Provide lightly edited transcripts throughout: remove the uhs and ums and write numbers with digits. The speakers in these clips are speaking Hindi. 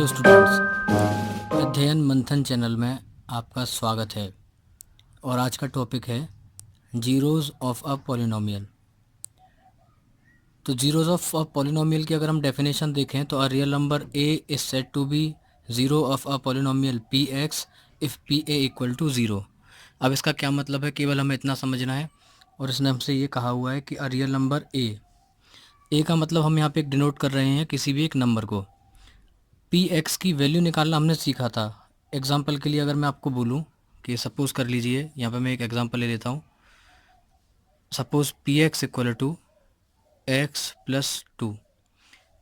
हेलो स्टूडेंट्स, अध्ययन मंथन चैनल में आपका स्वागत है। और आज का टॉपिक है जीरोज़ ऑफ अ पॉलिनोमियल। तो जीरोज़ ऑफ अ पॉलिनोमियल की अगर हम डेफिनेशन देखें तो a real number a is said to be zero of a polynomial P x if P A equal to zero. अब इसका क्या मतलब है, केवल हमें इतना समझना है। और इसने हमसे ये कहा हुआ है कि अ रियल नंबर ए का मतलब हम यहाँ पे एक डिनोट कर रहे हैं किसी भी एक नंबर को। पी एक्स की वैल्यू निकालना हमने सीखा था। एग्जाम्पल के लिए अगर मैं आपको बोलूँ कि सपोज़ कर लीजिए, यहाँ पे मैं एक एग्जाम्पल ले लेता हूँ। Suppose P x equal to x plus two.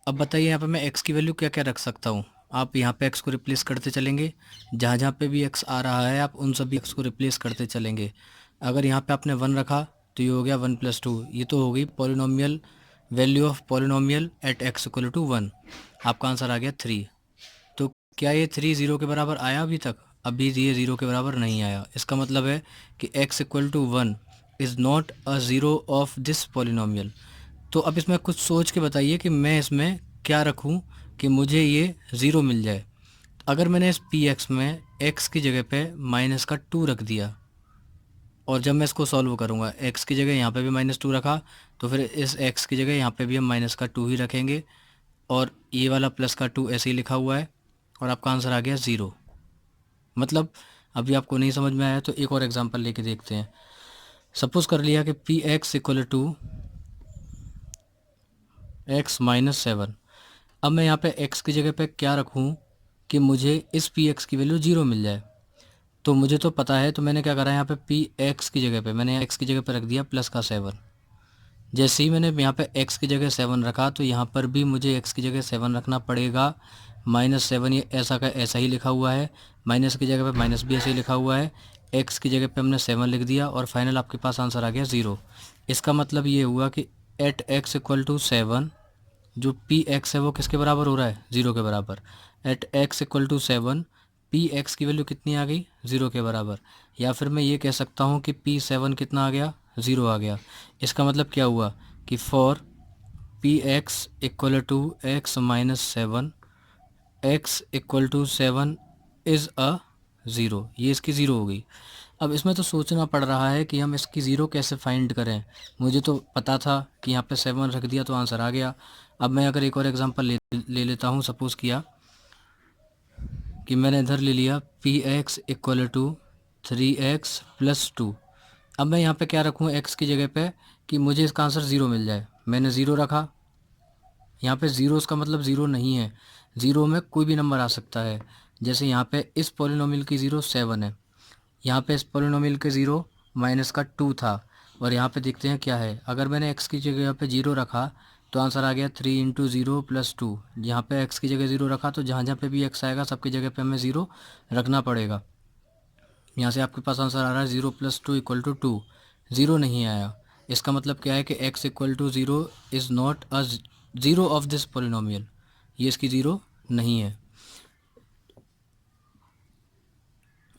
अब बताइए यहाँ पे मैं एक्स की वैल्यू क्या क्या रख सकता हूँ। आप यहाँ पे एक्स को रिप्लेस करते चलेंगे, जहाँ जहाँ पे भी एक्स आ रहा है आप उन सभी एक्स को रिप्लेस करते चलेंगे। अगर यहाँ पे आपने वन रखा तो ये हो गया वन प्लस टू। ये तो हो गई polynomial value of polynomial at x equal to one. आपका आंसर आ गया थ्री। तो क्या ये थ्री ज़ीरो के बराबर आया अभी तक? अभी ये ज़ीरो के बराबर नहीं आया। इसका मतलब है कि x equal to one is not a zero of this polynomial. तो अब इसमें कुछ सोच के बताइए कि मैं इसमें क्या रखूं कि मुझे ये ज़ीरो मिल जाए। अगर मैंने इस पी एक्स में x की जगह पे माइनस का टू रख दिया, और जब मैं इसको सॉल्व करूँगा x की जगह यहाँ पे भी माइनस टू रखा, तो फिर इस x की जगह यहाँ पे भी हम माइनस का टू ही रखेंगे, और ये वाला प्लस का टू ऐसे ही लिखा हुआ है, और आपका आंसर आ गया ज़ीरो। मतलब अभी आपको नहीं समझ में आया तो एक और एग्जांपल लेके देखते हैं। सपोज कर लिया कि P x equal to x minus seven. अब मैं यहाँ पे x की जगह पे क्या रखूँ कि मुझे इस पी एक्स की वैल्यू ज़ीरो मिल जाए। तो मुझे तो पता है, तो मैंने क्या करा, यहाँ पे पी एक्स की जगह पे मैंने x की जगह पे रख दिया प्लस का सेवन। जैसे ही मैंने यहाँ पे x की जगह सेवन रखा तो यहाँ पर भी मुझे x की जगह सेवन रखना पड़ेगा। माइनस सेवन ये ऐसा का ऐसा ही लिखा हुआ है, माइनस की जगह पे माइनस भी ऐसे ही लिखा हुआ है, x की जगह पे हमने सेवन लिख दिया, और फाइनल आपके पास आंसर आ गया ज़ीरो। इसका मतलब ये हुआ कि at x equal to seven, जो पी एक्स है वो किसके बराबर हो रहा है? ज़ीरो के बराबर। At x equal to seven P x की वैल्यू कितनी आ गई? ज़ीरो के बराबर। या फिर मैं ये कह सकता हूँ कि पी सेवन कितना आ गया? ज़ीरो आ गया। इसका मतलब क्या हुआ कि for p x equal to x minus seven x equal to seven is a zero. ये इसकी ज़ीरो हो गई। अब इसमें तो सोचना पड़ रहा है कि हम इसकी ज़ीरो कैसे फाइंड करें। मुझे तो पता था कि यहाँ पे सेवन रख दिया तो आंसर आ गया। अब मैं अगर एक और एग्जांपल ले लेता हूँ। सपोज़ किया कि मैंने इधर ले लिया p x equal to three x plus two. अब मैं यहाँ पे क्या रखूँ एक्स की जगह पे कि मुझे इसका आंसर ज़ीरो मिल जाए। मैंने ज़ीरो रखा, यहाँ पे ज़ीरो इसका मतलब ज़ीरो नहीं है। ज़ीरो में कोई भी नंबर आ सकता है। जैसे यहाँ पे इस पॉलिनोमियल की ज़ीरो सेवन है, यहाँ पे इस पॉलिनोमियल के ज़ीरो माइनस का टू था, और यहाँ पे देखते हैं क्या है। अगर मैंने x की जगह पे ज़ीरो रखा तो आंसर आ गया three into zero plus to. यहाँ पे x की जगह ज़ीरो रखा तो जहाँ जहाँ पे भी x आएगा सबकी जगह पे हमें ज़ीरो रखना पड़ेगा। यहाँ से आपके पास आंसर आ रहा है zero plus two equal to two. Zero नहीं आया। इसका मतलब क्या है कि x equal to zero is not a zero of this polynomial. ये इसकी ज़ीरो नहीं है।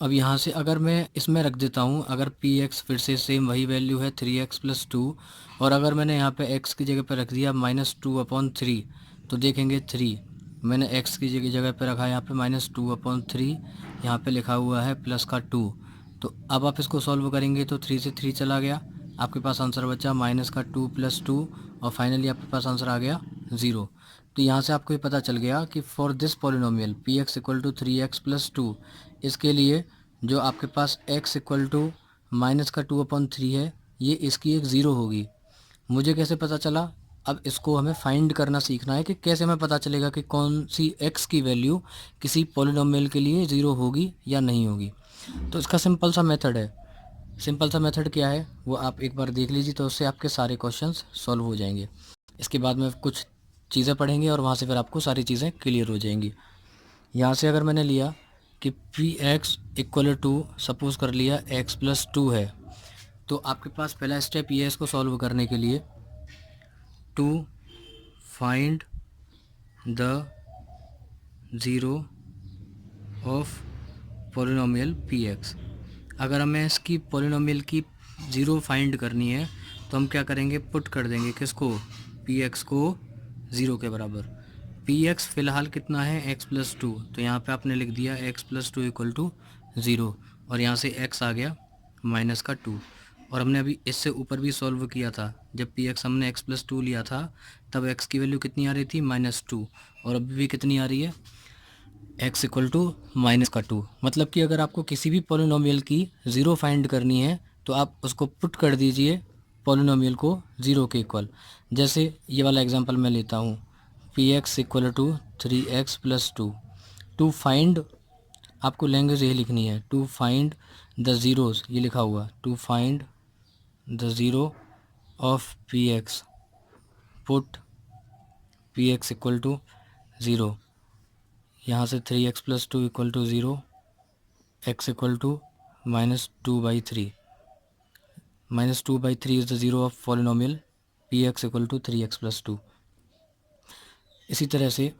अब यहाँ से अगर मैं इसमें रख देता हूँ, अगर पी एक्स फिर से सेम वही वैल्यू है थ्री एक्स प्लस टू, और अगर मैंने यहाँ पे x की जगह पे रख दिया माइनस टू अपॉन थ्री, तो देखेंगे थ्री मैंने x की जगह पे रखा है यहाँ पे माइनस टू अपॉन थ्री, यहाँ पे लिखा हुआ है प्लस का टू। तो अब आप इसको सॉल्व करेंगे तो थ्री से थ्री चला गया, आपके पास आंसर बचा माइनस का टू प्लस टू, और फाइनली आपके पास आंसर आ गया ज़ीरो। तो यहाँ से आपको ये पता चल गया कि for this polynomial P x equal to three x plus two, इसके लिए जो आपके पास x इक्वल टू माइनस का टू अपॉन थ्री है, ये इसकी एक ज़ीरो होगी। मुझे कैसे पता चला? अब इसको हमें फाइंड करना सीखना है कि कैसे हमें पता चलेगा कि कौन सी x की वैल्यू किसी पॉलिनोमियल के लिए ज़ीरो होगी या नहीं होगी। तो इसका सिंपल सा मेथड है। सिंपल सा मेथड क्या है वो आप एक बार देख लीजिए, तो उससे आपके सारे क्वेश्चंस सॉल्व हो जाएंगे। इसके बाद में कुछ चीज़ें पढ़ेंगे और वहाँ से फिर आपको सारी चीज़ें क्लियर हो जाएंगी। यहाँ से अगर मैंने लिया कि P x equal to suppose कर लिया एक्स प्लस टू है, तो आपके पास पहला स्टेप ये है इसको सॉल्व करने के लिए, to find the zero of polynomial P x. अगर हमें इसकी पॉलिनोमियल की ज़ीरो फाइंड करनी है तो हम क्या करेंगे, पुट कर देंगे किसको? पी एक्स को ज़ीरो के बराबर। पी एक्स फ़िलहाल कितना है एक्स प्लस टू, तो यहाँ पे आपने लिख दिया x plus two equal to zero, और यहाँ से एक्स आ गया माइनस का टू। और हमने अभी इससे ऊपर भी सॉल्व किया था, जब पी एक्स हमने एक्स प्लस टू लिया था तब एक्स की वैल्यू कितनी आ रही थी माइनस टू, और अभी भी कितनी आ रही है एक्स इक्वल टू माइनस का टू। मतलब कि अगर आपको किसी भी पॉलिनोमियल की ज़ीरो फाइंड करनी है तो आप उसको पुट कर दीजिए पॉलिनोमियल को ज़ीरो के इक्वल। जैसे ये वाला एग्जांपल मैं लेता हूँ, p x equal to three x plus two. To find, आपको लैंग्वेज यही लिखनी है, टू फाइंड द ज़ीरोज़, ये लिखा हुआ to find the zero of p x, put p x equal to zero. यहाँ से three x plus two equal to zero, x equal to minus two by three, minus two by three is the zero of polynomial P x equal to three x plus two. इसी तरह से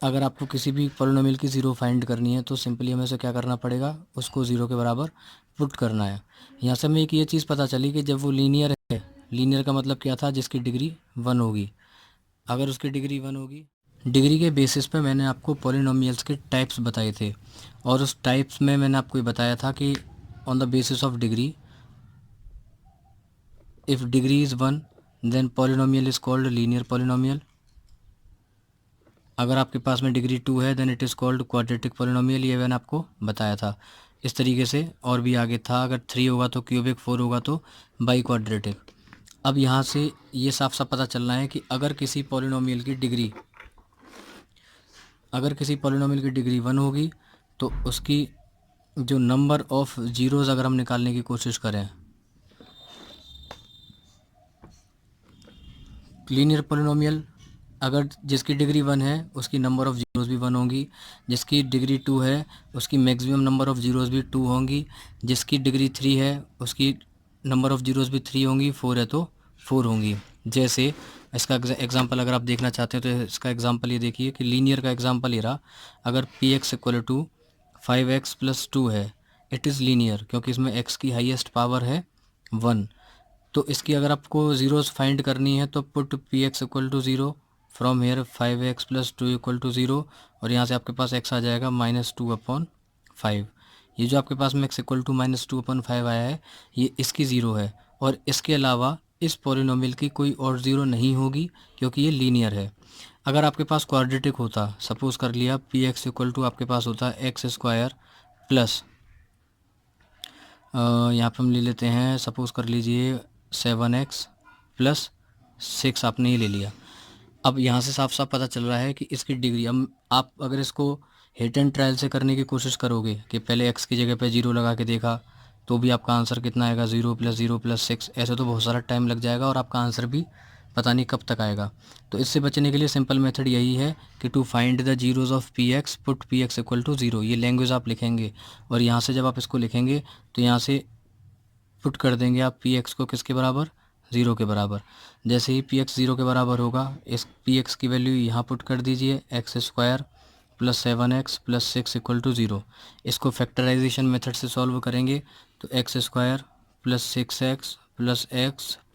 अगर आपको किसी भी पॉलिनोमियल की ज़ीरो फाइंड करनी है तो सिंपली हमें से क्या करना पड़ेगा, उसको ज़ीरो के बराबर पुट करना है। यहाँ से हमें एक ये चीज़ पता चली कि जब वो लीनियर है, लीनियर का मतलब क्या था, जिसकी डिग्री वन होगी। अगर उसकी डिग्री वन होगी, डिग्री के बेसिस पे मैंने आपको पॉलिनोमियल्स के टाइप्स बताए थे, और उस टाइप्स में मैंने आपको ये बताया था कि on the basis of degree, if degree is one then polynomial is called linear polynomial. अगर आपके पास में डिग्री टू है then it is called quadratic polynomial, ये मैंने आपको बताया था। इस तरीके से और भी आगे था, अगर थ्री होगा तो क्यूबिक, फोर होगा तो बाई क्वाड्रेटिक। अब यहाँ से ये साफ साफ पता चलना है कि अगर किसी पॉलिनोमियल की डिग्री, अगर किसी पॉलिनोमियल की डिग्री वन होगी तो उसकी जो नंबर ऑफ़ ज़ीरोज़ अगर हम निकालने की कोशिश करें, लीनियर पॉलिनोमियल अगर जिसकी डिग्री वन है उसकी नंबर ऑफ़ ज़ीरोज़ भी वन होंगी, जिसकी डिग्री टू है उसकी मैक्सिमम नंबर ऑफ़ ज़ीरोज़ भी टू होंगी, जिसकी डिग्री थ्री है उसकी नंबर ऑफ़ ज़ीरोज़ भी थ्री होंगी, फोर है तो फोर होंगी। जैसे इसका एग्जांपल अगर आप देखना चाहते हैं तो इसका एग्जांपल ये देखिए कि लीनियर का एग्जांपल ये रहा, अगर p x equal to five x plus two है, इट इज़ लीनियर क्योंकि इसमें एक्स की हाईएस्ट पावर है वन। तो इसकी अगर आपको ज़ीरोज़ फाइंड करनी है तो put p x equal to zero from here five x plus two equal to zero, और यहाँ से आपके पास एक्स आ जाएगा माइनस टू अपॉन फाइव। ये जो आपके पास में x equal to minus two upon five आया है ये इसकी ज़ीरो है, और इसके अलावा इस पॉलिनोमियल की कोई और ज़ीरो नहीं होगी क्योंकि ये लीनियर है। अगर आपके पास क्वाड्रेटिक होता, सपोज़ कर लिया पी एक्स इक्वल टू आपके पास होता एक्स स्क्वायर प्लस, यहाँ पे हम ले लेते हैं, सपोज़ कर लीजिए सेवन एक्स प्लस सिक्स आपने ही ले लिया। अब यहाँ से साफ साफ पता चल रहा है कि इसकी डिग्री, अब आप अगर इसको हिट एंड ट्रायल से करने की कोशिश करोगे कि पहले एक्स की जगह पे ज़ीरो लगा के देखा तो भी आपका आंसर कितना आएगा, ज़ीरो प्लस सिक्स, ऐसे तो बहुत सारा टाइम लग जाएगा और आपका आंसर भी पता नहीं कब तक आएगा। तो इससे बचने के लिए सिंपल मेथड यही है कि to find the zeros of p x put p x equal to zero, ये लैंग्वेज आप लिखेंगे, और यहाँ से जब आप इसको लिखेंगे तो यहाँ से पुट कर देंगे आप पी एक्स को किसके बराबर, ज़ीरो के बराबर। जैसे ही पी एक्स ज़ीरो के बराबर होगा, इस पी एक्स की वैल्यू यहाँ पुट कर दीजिए, X square plus seven X plus six equal to zero. इसको फैक्टराइजेशन मेथड से सॉल्व करेंगे तो X square plus six X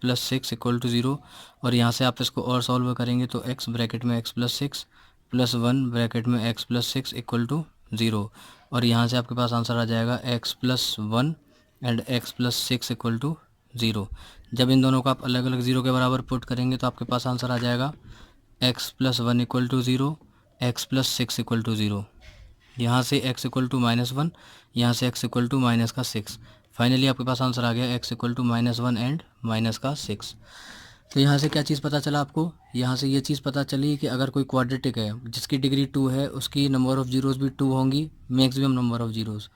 plus six equal to zero, और यहाँ से आप इसको और सॉल्व करेंगे तो एक्स ब्रैकेट में X plus six plus one bracket में X plus six equal to zero, और यहाँ से आपके पास आंसर आ जाएगा x plus one and x plus six equal to zero. जब इन दोनों को आप अलग अलग ज़ीरो के बराबर पुट करेंगे तो आपके पास आंसर आ जाएगा x plus one equal to zero, x plus six equal to zero. यहाँ से x equal to minus one, यहाँ से एक्स इक्वल टू माइनस का सिक्स। फाइनली आपके पास आंसर आ गया x equal to minus one and minus का सिक्स। तो यहाँ से क्या चीज़ पता चला आपको, यहाँ से ये चीज़ पता चली कि अगर कोई क्वाड्रेटिक है जिसकी डिग्री टू है उसकी नंबर ऑफ़ जीरोज़ भी टू होंगी, मैक्सिमम नंबर ऑफ़ जीरोज़।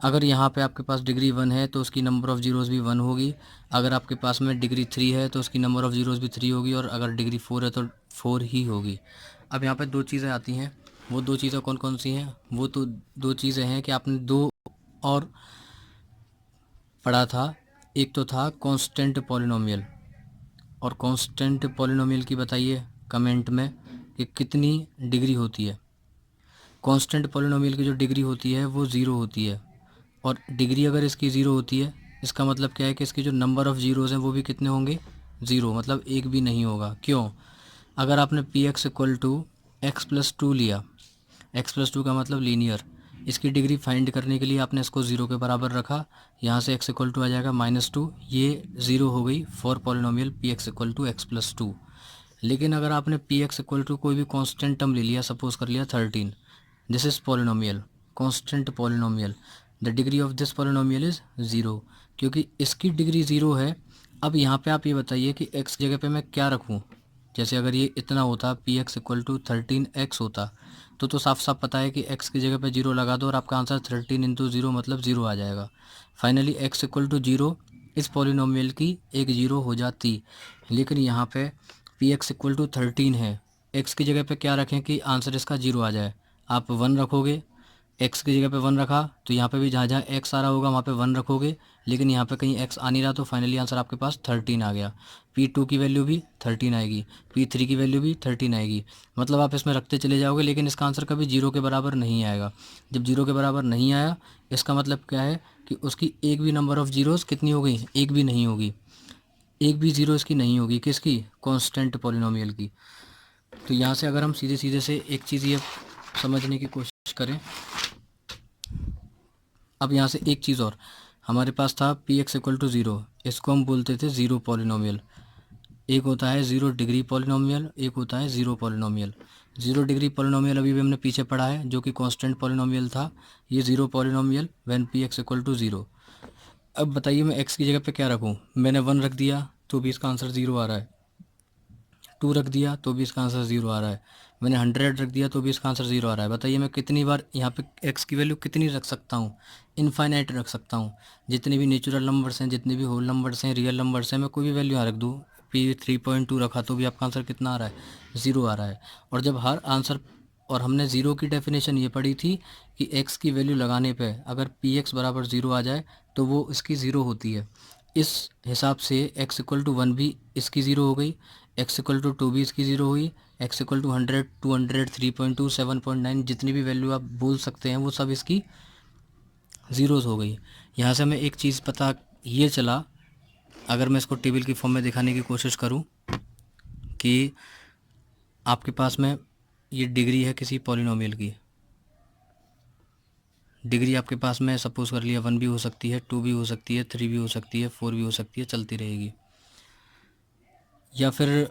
अगर यहाँ पे आपके पास डिग्री वन है तो उसकी नंबर ऑफ़ जीरोज़ भी वन होगी, अगर आपके पास में डिग्री थ्री है तो उसकी नंबर ऑफ़ जीरोज़ भी थ्री होगी, और अगर डिग्री फोर है तो फोर ही होगी। अब यहाँ पे दो चीज़ें आती हैं, वो दो चीज़ें कौन कौन सी हैं, वो तो दो चीज़ें हैं कि आपने दो और पढ़ा था, एक तो था कांस्टेंट पॉलिनोमियल, और कांस्टेंट पॉलिनोमियल की बताइए कमेंट में कि कितनी डिग्री होती है। कांस्टेंट पॉलिनोमियल की जो डिग्री होती है वो ज़ीरो होती है, और डिग्री अगर इसकी ज़ीरो होती है इसका मतलब क्या है कि इसकी जो नंबर ऑफ़ ज़ीरोज़ हैं वो भी कितने होंगे, ज़ीरो, मतलब एक भी नहीं होगा। क्यों, अगर आपने p x equal to x plus two लिया, एक्स प्लस टू का मतलब लीनियर, इसकी डिग्री फाइंड करने के लिए आपने इसको ज़ीरो के बराबर रखा, यहाँ से एक्स इक्वल टू आ जाएगा -2, ये ज़ीरो हो गई for polynomial P x equal to x plus two. लेकिन अगर आपने पी एक्स इक्वल टू कोई भी कांस्टेंट टर्म ले लिया, सपोज कर लिया 13, this is polynomial, constant polynomial, the degree of this polynomial is zero, क्योंकि इसकी डिग्री ज़ीरो है। अब यहाँ पे आप ये बताइए कि एक्स जगह पे मैं क्या रखूँ। जैसे अगर ये इतना होता, P x equal to 13x होता, तो साफ साफ पता है कि x की जगह पे जीरो लगा दो और आपका आंसर 13 इंटू ज़ीरो मतलब ज़ीरो आ जाएगा। Finally x equal to zero इस पॉलिनोमियल की एक ज़ीरो हो जाती। लेकिन यहाँ पे पी एक्स इक्वल टू 13 है, x की जगह पे क्या रखें कि आंसर इसका जीरो आ जाए। आप 1 रखोगे, x की जगह पे 1 रखा तो यहाँ पे भी जहाँ जहाँ x आ रहा होगा वहाँ पे 1 रखोगे, लेकिन यहाँ पे कहीं x आ नहीं रहा, तो फाइनली आंसर आपके पास 13 आ गया। P2 की वैल्यू भी 13 आएगी, P3 की वैल्यू भी 13 आएगी। मतलब आप इसमें रखते चले जाओगे, लेकिन इसका आंसर कभी जीरो के बराबर नहीं आएगा। जब जीरो के बराबर नहीं आया, इसका मतलब क्या है कि उसकी एक भी नंबर ऑफ़ जीरोज़ कितनी हो गई, एक भी नहीं होगी, एक भी ज़ीरो इसकी नहीं होगी, किसकी, कॉन्स्टेंट पॉलिनोमियल की। तो यहाँ से अगर हम सीधे सीधे से एक चीज़ ये समझने की कोशिश करें, अब यहाँ से एक चीज़ और, हमारे पास था p x equal to zero, इसको हम बोलते थे ज़ीरो पॉलिनोमियल। एक होता है ज़ीरो डिग्री पॉलिनोमियल, एक होता है zero polynomial. Zero degree polynomial अभी भी हमने पीछे पढ़ा है, जो कि कांस्टेंट पॉलिनोमियल था। ये zero polynomial when p x equal to zero. अब बताइए मैं एक्स की जगह पे क्या रखूँ। मैंने 1 रख दिया तो भी इसका आंसर ज़ीरो आ रहा है, 2 रख दिया तो भी इसका आंसर ज़ीरो आ रहा है, मैंने 100 रख दिया तो भी इसका आंसर ज़ीरो आ रहा है। बताइए मैं कितनी बार यहाँ पे एक्स की वैल्यू कितनी रख सकता हूँ, इनफाइनाइट रख सकता हूँ। जितने भी नेचुरल नंबर्स हैं, जितने भी होल नंबर्स हैं, रियल नंबर्स हैं, मैं कोई भी वैल्यू यहाँ रख दूँ। पी 3.2 रखा तो भी आपका आंसर कितना आ रहा है, ज़ीरो आ रहा है। और जब हर आंसर, और हमने ज़ीरो की डेफिनेशन ये पढ़ी थी कि एक्स की वैल्यू लगाने पे अगर पी एक्स बराबर ज़ीरो आ जाए तो वो इसकी ज़ीरो होती है। इस हिसाब से एक्स इक्वल टू 1 भी इसकी ज़ीरो हो गई, एक्स इक्वल टू 2 भी इसकी ज़ीरो हुई, एक्स इक्वल टू 100, 200, 3.2, 7.9, जितनी भी वैल्यू आप बोल सकते हैं वो सब इसकी ज़ीरोज़ हो गई। यहाँ से हमें एक चीज़ पता ये चला, अगर मैं इसको टेबल की फॉर्म में दिखाने की कोशिश करूँ कि आपके पास में ये डिग्री है किसी पॉलिनोमियल की, डिग्री आपके पास में सपोज कर लिया 1 भी हो सकती है, 2 भी हो सकती है, 3 भी हो सकती है, 4 भी हो सकती है, चलती रहेगी। या फिर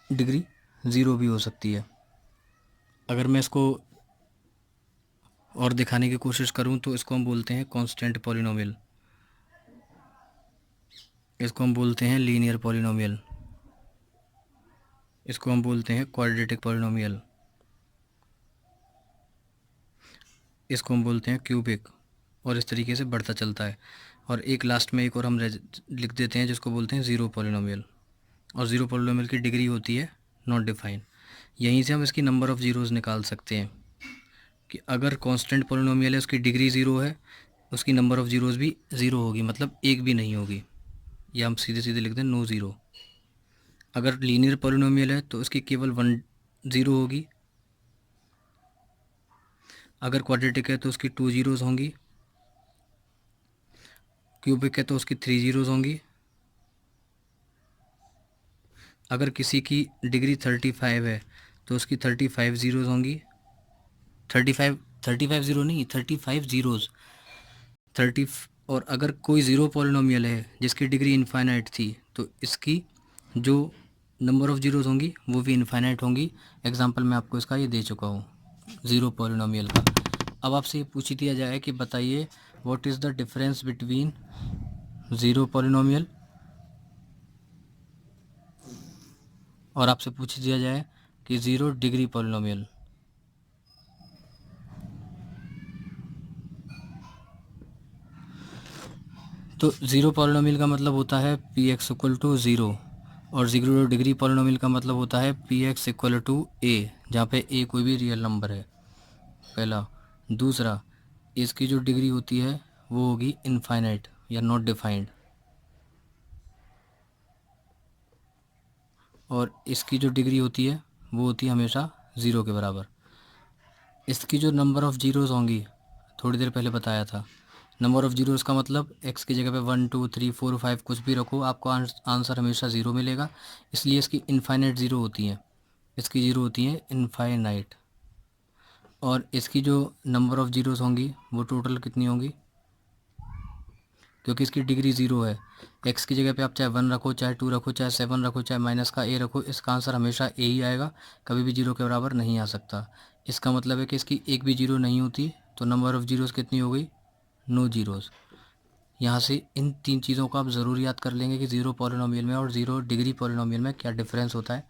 डिग्री ज़ीरो भी हो सकती है। अगर मैं इसको और दिखाने की कोशिश करूं तो इसको हम बोलते हैं कांस्टेंट पॉलिनोमियल, इसको हम बोलते हैं लीनियर पॉलिनोमियल, इसको हम बोलते हैं क्वाड्रेटिक पॉलिनोमियल, इसको हम बोलते हैं क्यूबिक, और इस तरीके से बढ़ता चलता है। और एक लास्ट में एक और हम लिख देते हैं जिसको बोलते हैं ज़ीरो पॉलिनोमियल। और ज़ीरो पॉलिनोमियल की डिग्री होती है नॉट डिफाइन। यहीं से हम इसकी नंबर ऑफ़ ज़ीरोज़ निकाल सकते हैं कि अगर कांस्टेंट पॉलिनोमियल है, उसकी डिग्री ज़ीरो है, उसकी नंबर ऑफ़ ज़ीरोज़ भी ज़ीरो होगी, मतलब एक भी नहीं होगी, या हम सीधे सीधे लिख दें नो ज़ीरो। अगर लीनियर पॉलिनोमियल है तो उसकी केवल 1 ज़ीरो होगी, अगर क्वाड्रेटिक है तो उसकी 2 ज़ीरोज़ होंगी, क्यूबिक है तो उसकी 3 ज़ीरोज़ होंगी, अगर किसी की डिग्री 35 है तो उसकी 35 ज़ीरोज़ होंगी, 35 ज़ीरो नहीं, 35 ज़ीरोज़, 30। और अगर कोई ज़ीरो पॉलिनोमियल है जिसकी डिग्री इनफाइनाइट थी तो इसकी जो नंबर ऑफ़ ज़ीरोज़ होंगी वो भी इनफाइनाइट होंगी। एग्जांपल मैं आपको इसका ये दे चुका हूँ ज़ीरो पॉलिनोमियल का। अब आपसे ये पूछ दिया जाए कि बताइए what is the difference between zero polynomial, और आपसे पूछ दिया जाए कि ज़ीरो डिग्री पॉलिनोमियल। तो ज़ीरो पॉलिनोमियल का मतलब होता है p x equal to zero, और ज़ीरो डिग्री पॉलिनोमियल का मतलब होता है p x equal to a, जहाँ पे ए कोई भी रियल नंबर है, पहला। दूसरा, इसकी जो डिग्री होती है वो होगी इनफाइनाइट या नॉट डिफाइंड, और इसकी जो डिग्री होती है वो होती है हमेशा ज़ीरो के बराबर। इसकी जो नंबर ऑफ़ ज़ीरोज़ होंगी, थोड़ी देर पहले बताया था, नंबर ऑफ़ ज़ीरोज़ का मतलब एक्स की जगह पे 1 2 3 4 5 कुछ भी रखो, आपको आंसर हमेशा ज़ीरो मिलेगा, इसलिए इसकी इनफाइनाइट ज़ीरो होती हैं। इसकी ज़ीरो होती है इनफाइनाइट, और इसकी जो नंबर ऑफ़ ज़ीरोज़ होंगी वो टोटल कितनी होंगी, क्योंकि इसकी डिग्री ज़ीरो है। एक्स की जगह पे आप चाहे 1 रखो, चाहे 2 रखो, चाहे 7 रखो, चाहे माइनस का ए रखो, इसका आंसर हमेशा ए ही आएगा, कभी भी जीरो के बराबर नहीं आ सकता। इसका मतलब है कि इसकी एक भी जीरो नहीं होती, तो नंबर ऑफ़ ज़ीरोज़ कितनी हो गई, नो ज़ीरोज़। यहाँ से इन तीन चीज़ों को आप ज़रूर याद कर लेंगे कि ज़ीरो पॉलिनोमियल में और ज़ीरो डिग्री पॉलिनोमियल में क्या डिफरेंस होता है,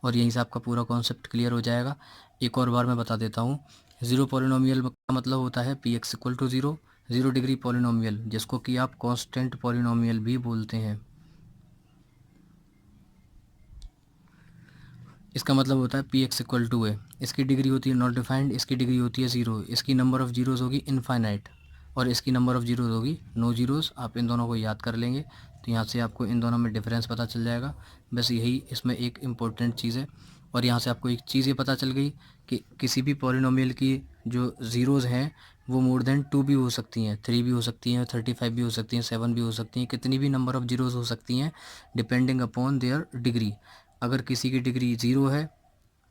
और यहीं से आपका पूरा कॉन्सेप्ट क्लियर हो जाएगा। एक और बार मैं बता देता हूँ, ज़ीरो पॉलिनोमियल का मतलब होता है p x equal to zero. Zero degree polynomial, जिसको कि आप कांस्टेंट पॉलिनोमियल भी बोलते हैं, इसका मतलब होता है पी एक्स इक्वल टू है, इसकी डिग्री होती है नॉट डिफाइंड, इसकी डिग्री होती है ज़ीरो, इसकी नंबर ऑफ़ ज़ीरोज़ होगी इनफाइनाइट, और इसकी नंबर ऑफ़ ज़ीरोज़ होगी नो ज़ीरोज़। आप इन दोनों को याद कर लेंगे तो यहाँ से आपको इन दोनों में डिफरेंस पता चल जाएगा। बस यही इसमें एक इम्पोर्टेंट चीज़ है। और यहाँ से आपको एक चीज़ ये पता चल गई कि किसी भी पॉलिनोमियल की जो ज़ीरोज़ हैं वो मोर देन 2 भी हो सकती हैं, 3 भी हो सकती हैं, 35 भी हो सकती हैं, 7 भी हो सकती हैं, कितनी भी नंबर ऑफ़ ज़ीरोज़ हो सकती हैं डिपेंडिंग अपॉन देयर डिग्री। अगर किसी की डिग्री ज़ीरो है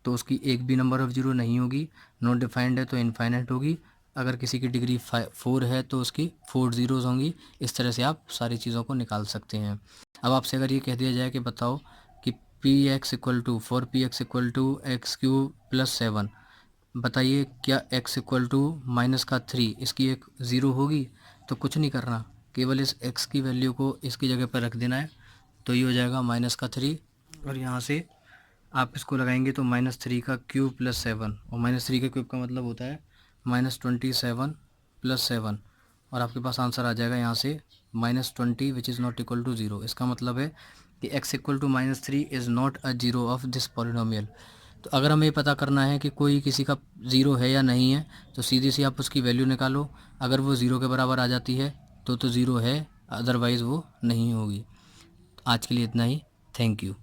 तो उसकी एक भी नंबर ऑफ़ ज़ीरो नहीं होगी, नॉट डिफाइंड है तो इनफाइनाइट होगी। अगर किसी की डिग्री 4 है तो उसकी 4 ज़ीरोज़ होंगी। इस तरह से आप सारी चीज़ों को निकाल सकते हैं। अब आपसे अगर ये कह दिया जाए कि बताओ कि P x equal to for p x equal to x cube plus 7, बताइए क्या एक्स इक्वल टू माइनस का 3 इसकी एक ज़ीरो होगी, तो कुछ नहीं करना, केवल इस एक्स की वैल्यू को इसकी जगह पर रख देना है, तो ये हो जाएगा माइनस का 3, और यहाँ से आप इसको लगाएंगे तो -3 का क्यूब प्लस 7, और -3 का क्यूब का मतलब होता है -27 प्लस 7, और आपके पास आंसर आ जाएगा यहाँ से -20 which is not equal to zero. इसका मतलब है कि x equal to -3 is not a zero of this polynomial. तो अगर हमें पता करना है कि कोई किसी का ज़ीरो है या नहीं है, तो सीधी सी आप उसकी वैल्यू निकालो, अगर वो ज़ीरो के बराबर आ जाती है तो ज़ीरो है, अदरवाइज़ वो नहीं होगी। आज के लिए इतना ही। Thank you.